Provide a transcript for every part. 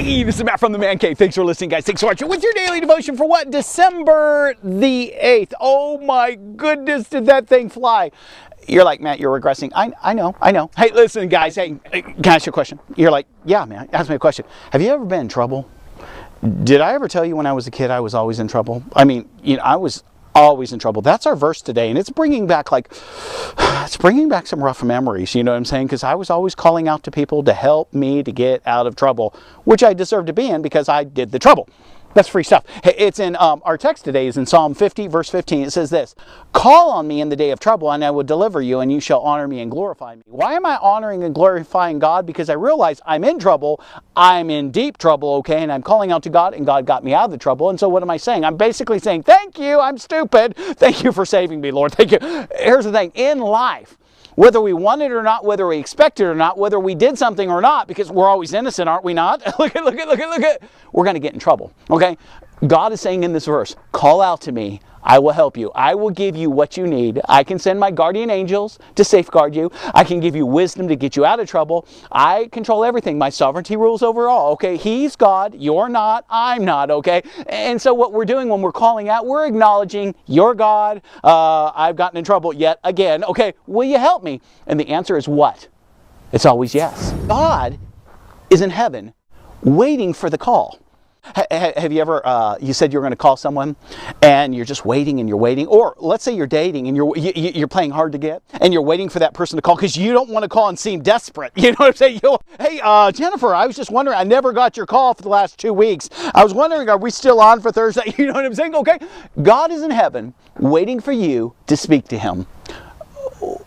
Hey, this is Matt from the ManCave. Thanks for listening, guys. Thanks for watching. With your daily devotion for what? December the 8th. Oh my goodness, did that thing fly? You're like, Matt, you're regressing. I know. Hey, listen, guys. Hey, can I ask you a question? You're like, yeah, man, ask me a question. Have you ever been in trouble? Did I ever tell you when I was a kid I was always in trouble? I mean, I was always in trouble. That's our verse today, and it's bringing back some rough memories, you know what I'm saying? Because I was always calling out to people to help me to get out of trouble, which I deserve to be in because I did the trouble. That's free stuff. It's in, our text today is in Psalm 50, verse 15. It says this: call on me in the day of trouble, and I will deliver you, and you shall honor me and glorify me. Why am I honoring and glorifying God? Because I realize I'm in trouble. I'm in deep trouble, okay? And I'm calling out to God, and God got me out of the trouble. And so what am I saying? I'm basically saying, thank you, I'm stupid. Thank you for saving me, Lord. Thank you. Here's the thing. In life, whether we want it or not, whether we expect it or not, whether we did something or not, because we're always innocent, aren't we not? look at. We're going to get in trouble, okay? God is saying in this verse, call out to me. I will help you. I will give you what you need. I can send my guardian angels to safeguard you. I can give you wisdom to get you out of trouble. I control everything. My sovereignty rules over all, okay? He's God. You're not. I'm not, okay? And so what we're doing when we're calling out, we're acknowledging, you're God. I've gotten in trouble yet again. Okay, will you help me? And the answer is what? It's always yes. God is in heaven waiting for the call. Have you ever, you said you were going to call someone and you're just waiting and you're waiting, or let's say you're dating and you're playing hard to get and you're waiting for that person to call because you don't want to call and seem desperate. You know what I'm saying? Hey, Jennifer, I was just wondering, I never got your call for the last 2 weeks. I was wondering, are we still on for Thursday? You know what I'm saying? Okay. God is in heaven waiting for you to speak to Him.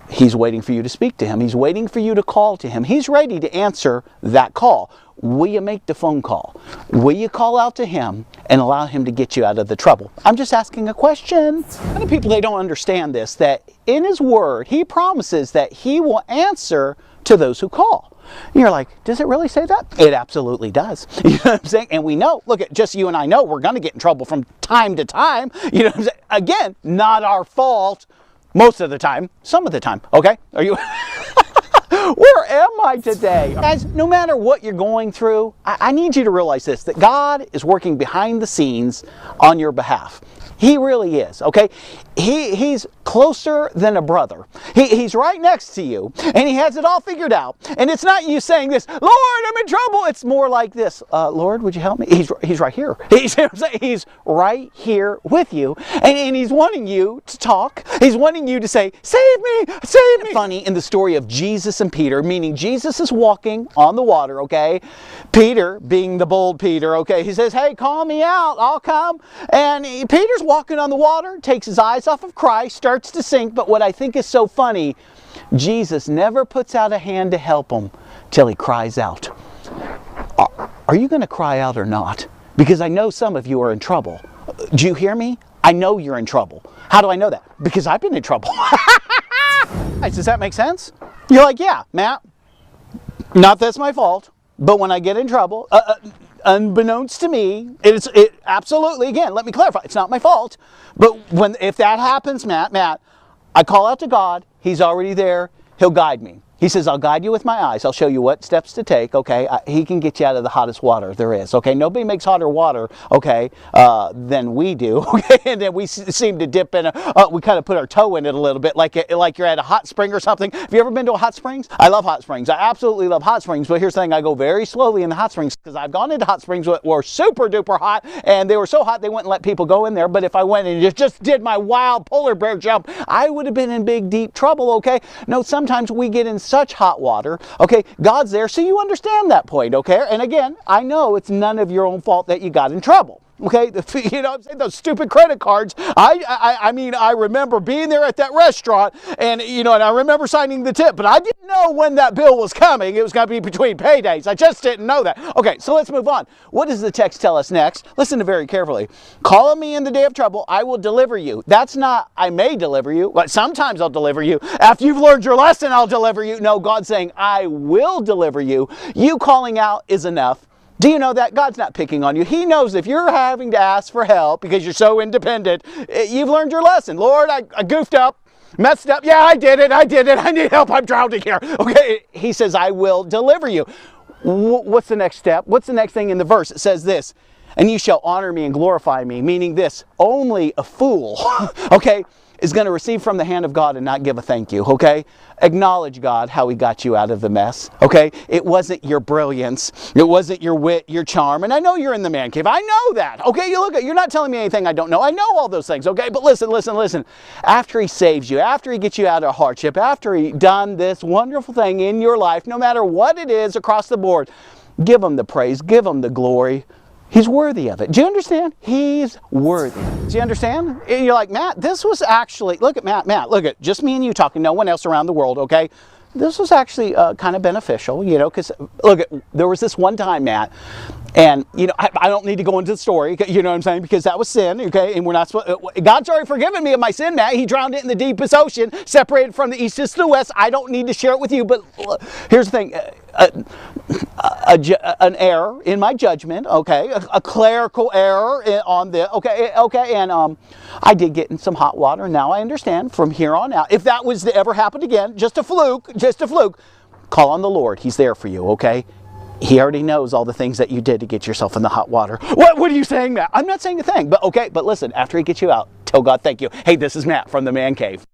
He's waiting for you to speak to Him. He's waiting for you to call to Him. He's ready to answer that call. Will you make the phone call? Will you call out to Him and allow Him to get you out of the trouble? I'm just asking a question. Many people, they don't understand this, that in His Word, He promises that He will answer to those who call. And you're like, does it really say that? It absolutely does. You know what I'm saying? And we know, look, at just you and I know we're going to get in trouble from time to time. You know what I'm saying? Again, not our fault most of the time, some of the time. Okay? Are you... Where am I today? Guys, no matter what you're going through, I need you to realize this, that God is working behind the scenes on your behalf. He really is, okay? He's closer than a brother. He's right next to you, and He has it all figured out. And it's not you saying this, Lord, I'm in trouble. It's more like this, Lord, would you help me? He's right here. He's right here with you, and He's wanting you to talk. He's wanting you to say, save me, save me. Funny in the story of Jesus and Peter, meaning Jesus is walking on the water, okay? Peter, being the bold Peter, okay, he says, hey, call me out, I'll come. And Peter's walking on the water, takes his eyes off of Christ, starts to sink. But what I think is so funny, Jesus never puts out a hand to help him till he cries out. Are you going to cry out or not? Because I know some of you are in trouble. Do you hear me? I know you're in trouble. How do I know that? Because I've been in trouble. Does that make sense? You're like, yeah, Matt, not that's my fault, but when I get in trouble, unbeknownst to me, it absolutely, again, let me clarify, it's not my fault, but if that happens, Matt, I call out to God. He's already there. He'll guide me. He says, I'll guide you with my eyes. I'll show you what steps to take, okay? He can get you out of the hottest water there is, okay? Nobody makes hotter water, okay, than we do, okay? And then we seem to dip in, we kind of put our toe in it a little bit, like you're at a hot spring or something. Have you ever been to a hot springs? I love hot springs. I absolutely love hot springs, but here's the thing, I go very slowly in the hot springs because I've gone into hot springs that were super duper hot, and they were so hot they wouldn't let people go in there, but if I went and just did my wild polar bear jump, I would have been in big, deep trouble, okay? No, sometimes we get in such hot water, okay? God's there, so you understand that point, okay? And again, I know it's none of your own fault that you got in trouble. Okay, you know what I'm saying? Those stupid credit cards. I mean, I remember being there at that restaurant, and and I remember signing the tip, but I didn't know when that bill was coming. It was going to be between paydays. I just didn't know that. Okay, so let's move on. What does the text tell us next? Listen to very carefully. Call on me in the day of trouble. I will deliver you. That's not, I may deliver you, but sometimes I'll deliver you. After you've learned your lesson, I'll deliver you. No, God's saying, I will deliver you. You calling out is enough. Do you know that? God's not picking on you. He knows if you're having to ask for help because you're so independent, you've learned your lesson. Lord, I goofed up, messed up. Yeah, I did it. I need help. I'm drowning here. Okay, He says, I will deliver you. what's the next step? What's the next thing in the verse? It says this, and you shall honor me and glorify me, meaning this, only a fool, okay, is going to receive from the hand of God and not give a thank you, okay? Acknowledge God, how he got you out of the mess, okay? It wasn't your brilliance. It wasn't your wit, your charm. And I know you're in the man cave. I know that, okay? You're not telling me anything I don't know. I know all those things, okay? But listen, listen, listen. After he saves you, after he gets you out of hardship, after he done this wonderful thing in your life, no matter what it is across the board, give him the praise, give him the glory. He's worthy of it. Do you understand? He's worthy. Do you understand? And you're like, Matt, this was actually, look at Matt, look at just me and you talking, no one else around the world, okay? This was actually kind of beneficial, you know, because look, there was this one time, Matt, and, you know, I don't need to go into the story, you know what I'm saying, because that was sin, okay, and we're not supposed, God's already forgiven me of my sin, Matt. He drowned it in the deepest ocean, separated from the east to the west. I don't need to share it with you, but here's the thing, an error in my judgment, okay, a clerical error on the, okay, and I did get in some hot water. Now I understand from here on out, if that was to ever happen again, just a fluke, call on the Lord. He's there for you, okay? He already knows all the things that you did to get yourself in the hot water. What are you saying, Matt? I'm not saying a thing, but okay, but listen, after he gets you out, tell God thank you. Hey, this is Matt from the Man Cave.